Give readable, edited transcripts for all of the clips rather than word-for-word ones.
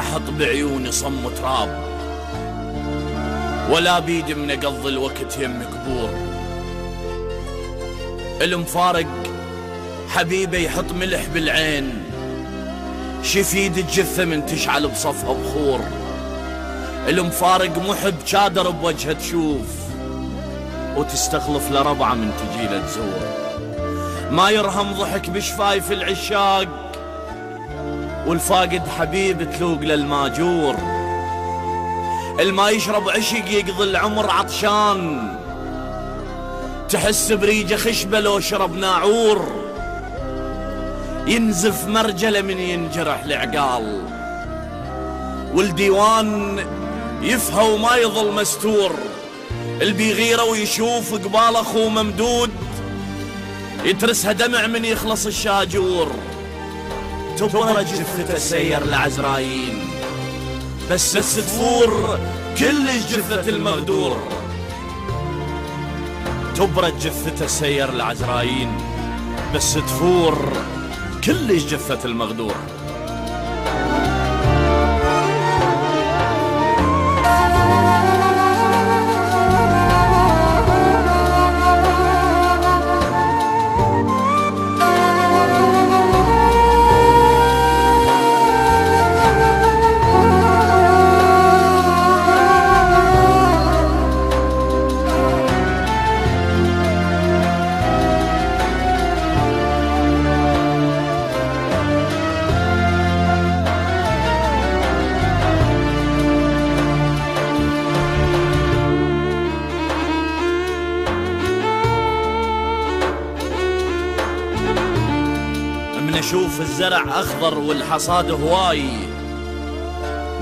احط بعيوني صم تراب، ولا بيدي من اقضي الوقت يم قبور. المفارق حبيبي يحط ملح بالعين، شفيد الجثة من تشعل بصفها بخور. المفارق محب شادر بوجهه تشوف، وتستخلف لربعة من تجيله تزور. ما يرهم ضحك بشفايف العشاق، والفاقد حبيب تلوق للماجور. الما يشرب عشق يقضي العمر عطشان، تحس بريجه خشبة لو شرب ناعور. ينزف مرجله من ينجرح العقال، والديوان يفهى وما يظل مستور. البيغيره ويشوف قبال اخوه ممدود، يترسها دمع من يخلص الشاجور. تبرج جثته سير لعزرايين، بس تفور كلش جثة المغدور. تبرج جثته سير لعزرايين، بس تفور كلش جثة المغدور. اشوف الزرع اخضر والحصاد هواي،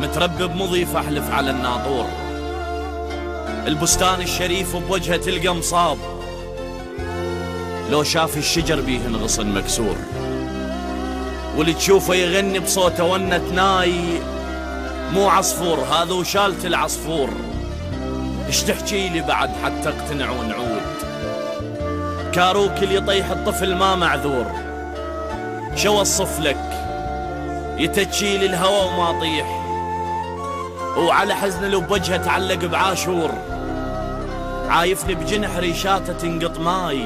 متربي بمضيف احلف على الناطور. البستان الشريف بوجهه تلقى مصاب، لو شاف الشجر بيه انغصن مكسور. واللي تشوفه يغني بصوته ونة ناي، مو عصفور هذا وشالت العصفور. ايش تحكي لي بعد حتى اقتنع ونعود؟ كاروك اللي يطيح الطفل ما معذور. شو اوصف لك يتجي لي الهوى وما طيح، وعلى حزن لو بوجهه تعلق بعاشور. عايفني بجنح ريشاته تنقط ماي،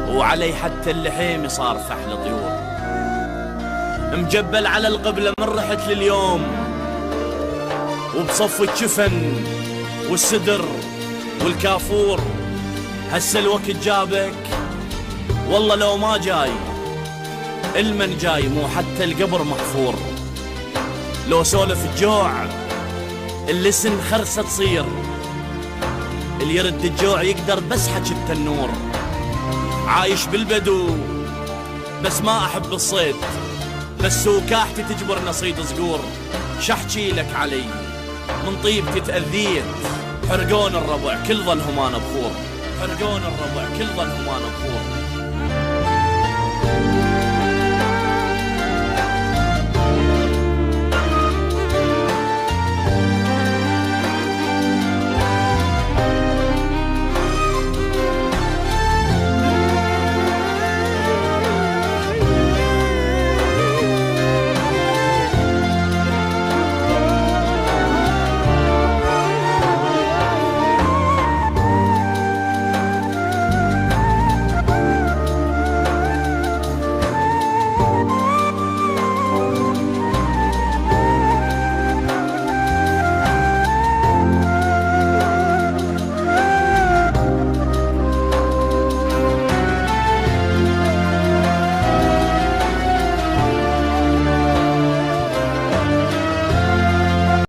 وعلي حتى اللحيم صار فحل طيور. مجبل على القبلة من رحت لليوم، وبصف الجفن والسدر والكافور. هسه الوقت جابك والله لو ما جاي، المن جاي مو حتى القبر محفور. لو سولف الجوع اللسن خرسة تصير، اللي يرد الجوع يقدر بس حكي التنور. عايش بالبدو بس ما احب الصيد، بس وكاحتي تجبر نصيد صقور. شحكي لك علي من طيبتي تأذيت، حرقون الربع كل ظلهم انا بخور. حرقون الربع كل ظلهم انا بخور.